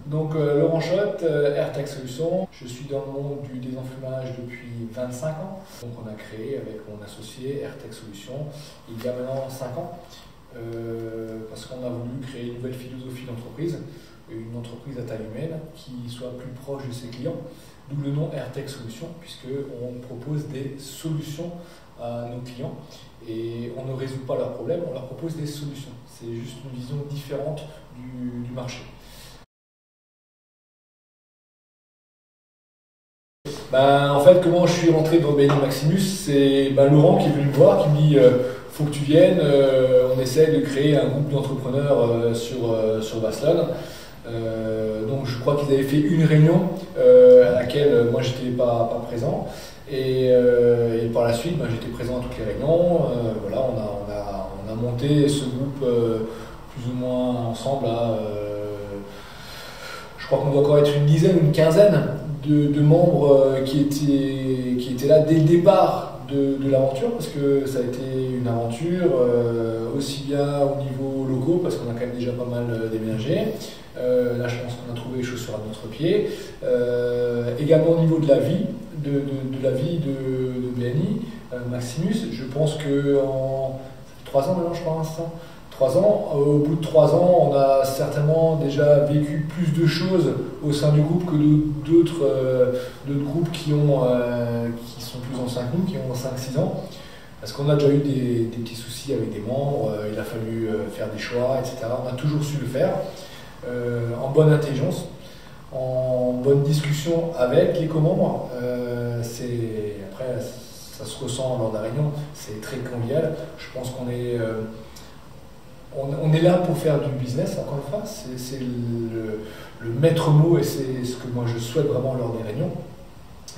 Donc Laurent Schott, AirTech Solutions. Je suis dans le monde du désenfumage depuis 25 ans. Donc on a créé avec mon associé AirTech Solutions il y a maintenant 5 ans parce qu'on a voulu créer une nouvelle philosophie d'entreprise, une entreprise à taille humaine qui soit plus proche de ses clients. D'où le nom AirTech Solutions, puisqu'on propose des solutions à nos clients et on ne résout pas leurs problèmes, on leur propose des solutions. C'est juste une vision différente du marché. En fait, comment je suis rentré dans BNI Maximus, c'est Laurent qui est venu me voir, qui me dit faut que tu viennes, on essaie de créer un groupe d'entrepreneurs sur Barcelone. Donc je crois qu'ils avaient fait une réunion à laquelle moi j'étais pas présent et par la suite j'étais présent à toutes les réunions. Voilà, on a monté ce groupe plus ou moins ensemble là. Je crois qu'on doit encore être une dizaine, une quinzaine de membres qui étaient là dès le départ de l'aventure, parce que ça a été une aventure aussi bien au niveau locaux, parce qu'on a quand même déjà pas mal déménagé. Là, je pense qu'on a trouvé les chaussures à notre pied. Également au niveau de la vie, de la vie de BNI Maximus, je pense que en 3 ans maintenant, je pense. 3 ans. Au bout de 3 ans, on a certainement déjà vécu plus de choses au sein du groupe que d'autres groupes qui sont plus anciens que nous, qui ont 5-6 ans. Parce qu'on a déjà eu des petits soucis avec des membres, il a fallu faire des choix, etc. On a toujours su le faire, en bonne intelligence, en bonne discussion avec les co-membres. Après, ça se ressent lors de la réunion, c'est très convivial. Je pense qu'on est... On est là pour faire du business, encore une fois, c'est le maître mot et c'est ce que moi je souhaite vraiment lors des réunions.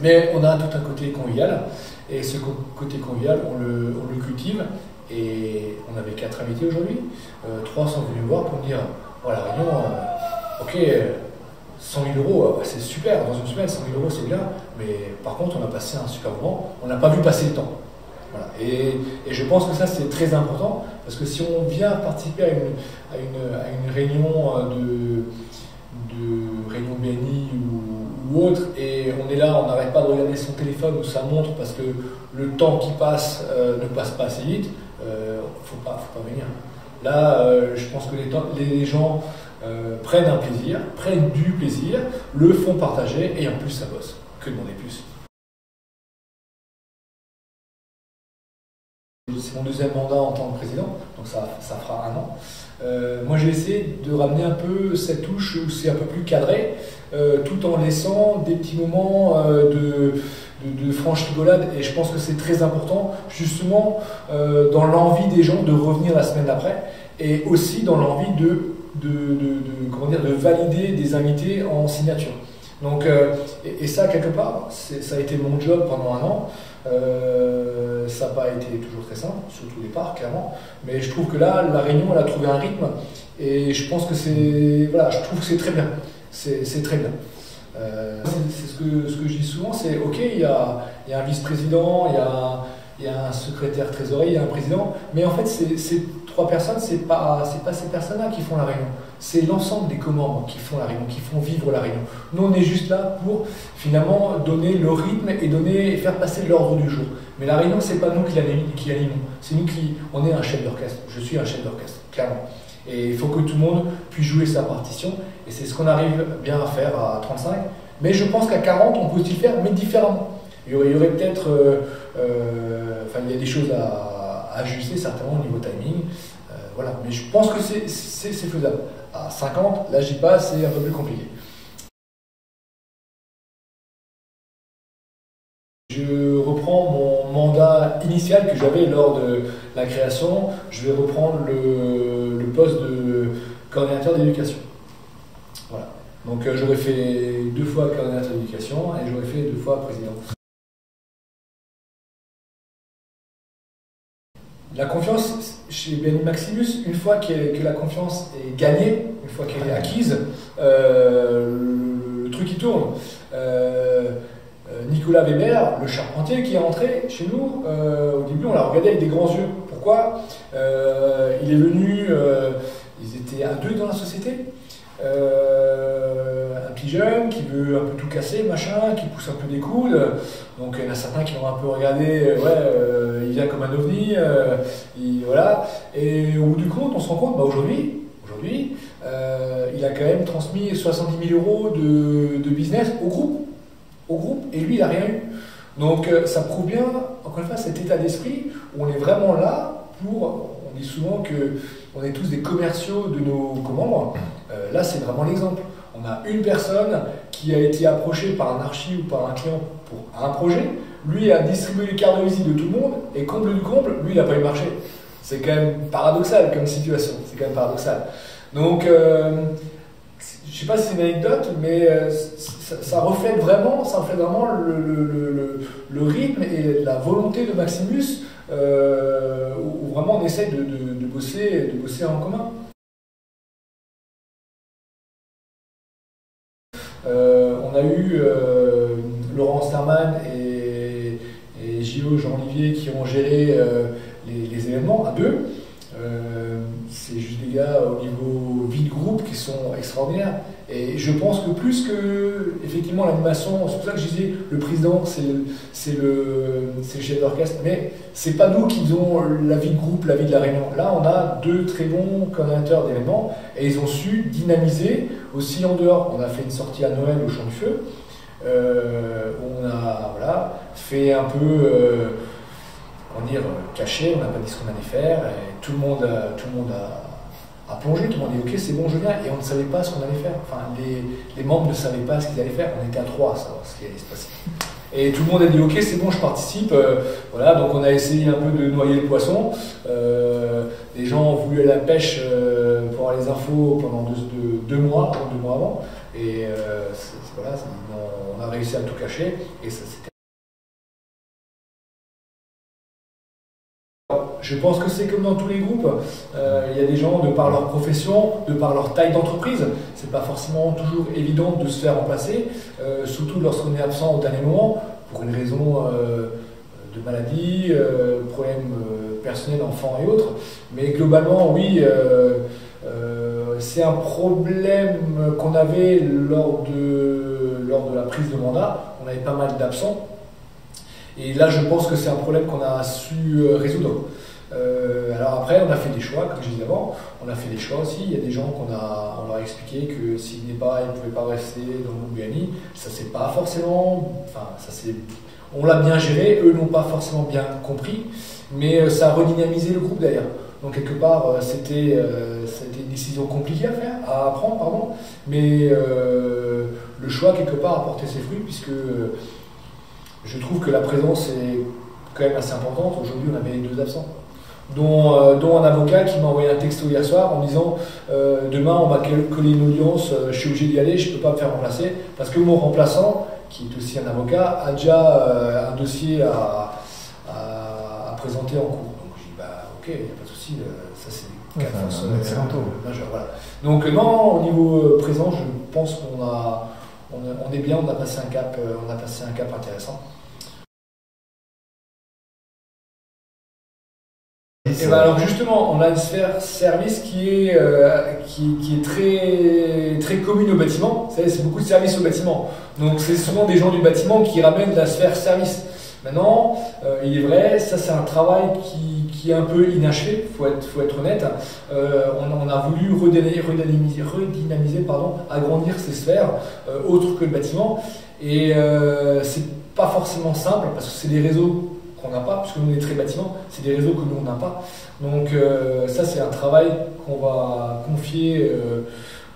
Mais on a tout un côté convivial et ce côté convivial, on le cultive et on avait 4 invités aujourd'hui. 3 sont venus me voir pour me dire oh, la réunion, ok, 100 000 euros, c'est super, dans une semaine, 100 000 euros c'est bien, mais par contre on a passé un super moment, on n'a pas vu passer le temps. Voilà. Et je pense que ça c'est très important parce que si on vient participer à une réunion réunion BNI ou autre et on est là, on n'arrête pas de regarder son téléphone ou sa montre parce que le temps qui passe ne passe pas assez vite, faut pas venir. Là, je pense que les gens prennent un plaisir, prennent du plaisir, le font partager et en plus ça bosse. Que demander plus? C'est mon 2e mandat en tant que président, donc ça fera 1 an. Moi j'ai essayé de ramener un peu cette touche où c'est un peu plus cadré, tout en laissant des petits moments de franche rigolade, et je pense que c'est très important justement dans l'envie des gens de revenir la semaine d'après, et aussi dans l'envie de valider des invités en signature. Donc, et ça quelque part, ça a été mon job pendant 1 an. Ça n'a pas été toujours très simple, surtout au départ, clairement. Mais je trouve que là, la réunion, elle a trouvé un rythme. Et je pense que je trouve que c'est très bien. C'est très bien. C'est ce que je dis souvent, c'est ok, il y a un vice-président, il y a un secrétaire trésorier, il y a un président. Mais en fait, ces 3 personnes, c'est pas ces personnes-là qui font la réunion. C'est l'ensemble des co-membres qui font la réunion, qui font vivre la réunion. Nous, on est juste là pour finalement donner le rythme et faire passer l'ordre du jour. Mais la réunion, c'est pas nous qui l'animons. C'est nous on est un chef d'orchestre. Je suis un chef d'orchestre, clairement. Et il faut que tout le monde puisse jouer sa partition. Et c'est ce qu'on arrive bien à faire à 35. Mais je pense qu'à 40, on peut aussi le faire, mais différemment. Il y aurait peut-être... il y a des choses à ajuster, certainement, au niveau timing. Voilà. Mais je pense que c'est faisable. À 50, là j'y passe, c'est un peu plus compliqué. Je reprends mon mandat initial que j'avais lors de la création. Je vais reprendre le poste de coordinateur d'éducation. Voilà. Donc j'aurais fait 2 fois coordinateur d'éducation et j'aurais fait 2 fois président. La confiance chez BNI Maximus, une fois que la confiance est gagnée, une fois qu'elle est acquise, le truc il tourne. Nicolas Weber, le charpentier qui est rentré chez nous, au début on l'a regardé avec des grands yeux. Pourquoi? Il est venu, ils étaient était à deux dans la société. Un petit jeune qui veut un peu tout casser, machin, qui pousse un peu des coudes. Donc il y en a certains qui l'ont un peu regardé, il vient comme un ovni, voilà. Et au bout du compte, on se rend compte, aujourd'hui, il a quand même transmis 70 000 € de business au groupe, et lui, il n'a rien eu. Donc ça prouve bien, encore une fois, cet état d'esprit où on est vraiment là pour, on dit souvent qu'on est tous des commerciaux de nos membres. Là, c'est vraiment l'exemple. On a une personne qui a été approchée par un archi ou par un client pour un projet. Lui a distribué les cartes de visite de tout le monde et comble du comble, lui, il n'a pas eu marché. C'est quand même paradoxal comme situation. C'est quand même paradoxal. Donc, je ne sais pas si c'est une anecdote, mais ça reflète vraiment le rythme et la volonté de Maximus, où vraiment on essaie de bosser en commun. On a eu Laurent Sterman et Gio Jean-Olivier qui ont géré les événements à deux. C'est juste des gars au niveau vie de groupe qui sont extraordinaires. Et je pense que plus que effectivement l'animation, c'est pour ça que je disais le président c'est le chef d'orchestre, mais c'est pas nous qui faisons la vie de groupe, la vie de la réunion. Là on a deux très bons coordinateurs d'événements et ils ont su dynamiser aussi en dehors. On a fait une sortie à Noël au Champ du Feu, on a fait un peu caché, on n'a pas dit ce qu'on allait faire, et tout le monde a plongé, tout le monde dit ok c'est bon je viens, et on ne savait pas ce qu'on allait faire. Enfin les membres ne savaient pas ce qu'ils allaient faire, on était à trois à savoir ce qui allait se passer. Et tout le monde a dit ok c'est bon je participe, voilà, donc on a essayé un peu de noyer le poisson. Les gens ont voulu aller à la pêche pour avoir les infos pendant deux mois avant, et voilà, on a réussi à tout cacher, et ça c'était. Je pense que c'est comme dans tous les groupes, il y a des gens, de par leur profession, de par leur taille d'entreprise, c'est pas forcément toujours évident de se faire remplacer, surtout lorsqu'on est absent au dernier moment, pour une raison de maladie, problèmes personnels, enfants et autres. Mais globalement, oui, c'est un problème qu'on avait lors de la prise de mandat, on avait pas mal d'absents. Et là, je pense que c'est un problème qu'on a su résoudre. Alors après, on a fait des choix, comme je disais avant, on a fait des choix aussi. Il y a des gens on leur a expliqué que s'ils venaient pas, ils ne pouvaient pas rester dans le groupe BNI. Ça c'est pas forcément, on l'a bien géré, eux n'ont pas forcément bien compris, mais ça a redynamisé le groupe derrière. Donc quelque part, c'était une décision compliquée à prendre, pardon, mais le choix quelque part a porté ses fruits, puisque je trouve que la présence est quand même assez importante. Aujourd'hui, on avait deux absents, dont un avocat qui m'a envoyé un texto hier soir en disant demain on va coller une audience, je suis obligé d'y aller, je ne peux pas me faire remplacer parce que mon remplaçant, qui est aussi un avocat, a déjà un dossier à présenter en cours. Donc je dis ok, il n'y a pas de souci, ça c'est des cas de force majeurs. Voilà. Donc non, au niveau présent, je pense on est bien, on a passé un cap intéressant. Et ben alors justement, on a une sphère service qui est très, très commune au bâtiment. Vous savez, c'est beaucoup de services au bâtiment. Donc c'est souvent des gens du bâtiment qui ramènent la sphère service. Maintenant, il est vrai, ça c'est un travail qui est un peu inachevé, faut être honnête. On a voulu redynamiser, agrandir ces sphères autres que le bâtiment. Et c'est pas forcément simple parce que c'est des réseaux qu'on n'a pas, puisque nous on est très bâtiment, c'est des réseaux que nous on n'a pas. Donc ça c'est un travail qu'on va confier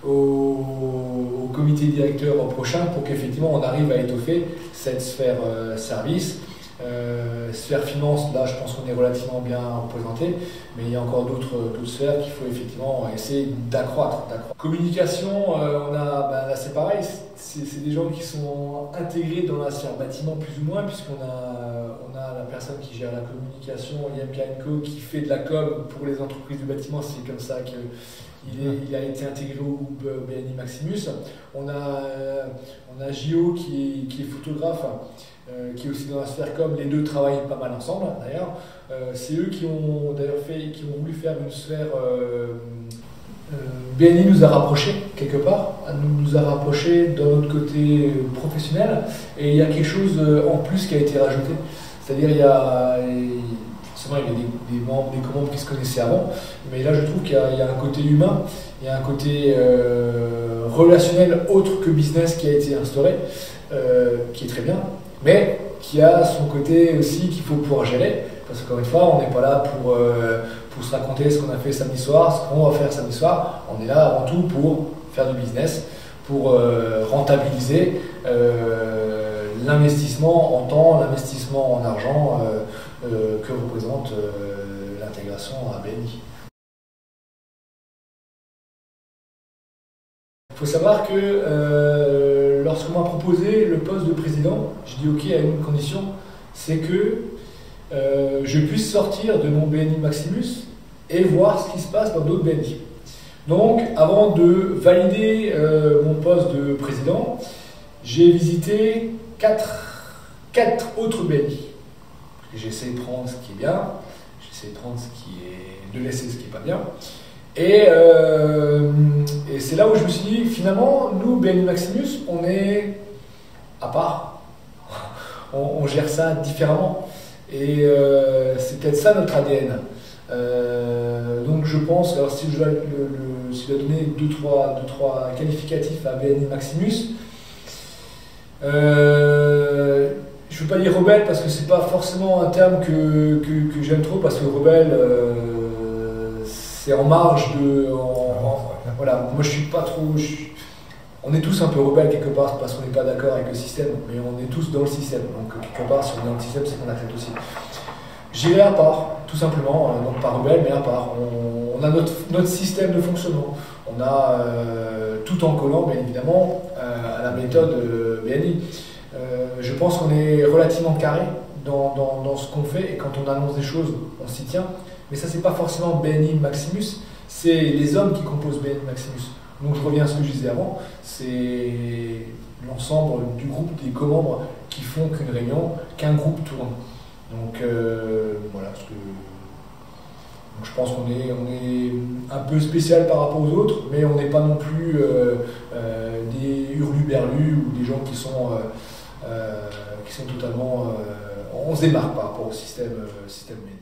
au comité directeur prochain pour qu'effectivement on arrive à étoffer cette sphère service. Sphère finance, là je pense qu'on est relativement bien représenté, mais il y a encore d'autres sphères qu'il faut effectivement essayer d'accroître. Communication, là c'est pareil, c'est des gens qui sont intégrés dans la sphère bâtiment plus ou moins, puisqu'on a la personne qui gère la communication, IMK & Co, qui fait de la com pour les entreprises du bâtiment, c'est comme ça qu'il a été intégré au groupe BNI Maximus. On a Gio qui est photographe, qui est aussi dans la sphère com, les deux travaillent pas mal ensemble d'ailleurs. C'est eux qui ont voulu faire une sphère BNI nous a rapprochés quelque part, nous a rapprochés dans notre côté professionnel, et il y a quelque chose en plus qui a été rajouté. C'est-à-dire forcément il y a des membres, des co-membres qui se connaissaient avant, mais là je trouve qu'il y a un côté humain, il y a un côté relationnel autre que business qui a été instauré, qui est très bien, mais qui a son côté aussi qu'il faut pouvoir gérer, parce qu'encore une fois on n'est pas là pour se raconter ce qu'on a fait samedi soir, ce qu'on va faire samedi soir. On est là avant tout pour faire du business, pour rentabiliser l'investissement en temps, l'investissement en argent que représente l'intégration à BNI. Il faut savoir que lorsqu'on m'a proposé le poste de président, j'ai dit ok à une condition, c'est que je puisse sortir de mon BNI Maximus et voir ce qui se passe dans d'autres BNI. Donc, avant de valider mon poste de président, j'ai visité 4 autres BNI. J'ai essayé de prendre ce qui est bien, j'ai essayé de prendre de laisser ce qui n'est pas bien. Et c'est là où je me suis dit, finalement, nous, BNI Maximus, on est à part. On gère ça différemment. Et c'est peut-être ça notre ADN. Donc je pense, alors si je dois donner deux, trois qualificatifs à BNI Maximus, je ne veux pas dire rebelle parce que c'est pas forcément un terme que j'aime trop, parce que rebelle c'est en marge de... voilà, moi je suis pas trop... On est tous un peu rebelles quelque part parce qu'on n'est pas d'accord avec le système, mais on est tous dans le système. Donc quelque part, si on est dans le système, c'est qu'on accepte aussi. J'irai à part, tout simplement, donc pas rebelle, mais à part. On a notre système de fonctionnement. On a tout en collant, bien évidemment, à la méthode BNI. Je pense qu'on est relativement carré dans ce qu'on fait, et quand on annonce des choses, on s'y tient. Mais ça, c'est pas forcément BNI Maximus, c'est les hommes qui composent BNI Maximus. Donc je reviens à ce que je disais avant, c'est l'ensemble du groupe des co-membres qui font qu'un groupe tourne. Donc voilà, donc, je pense qu'on est un peu spécial par rapport aux autres, mais on n'est pas non plus des hurluberlus ou des gens qui sont totalement... on se démarque par rapport au système BNI.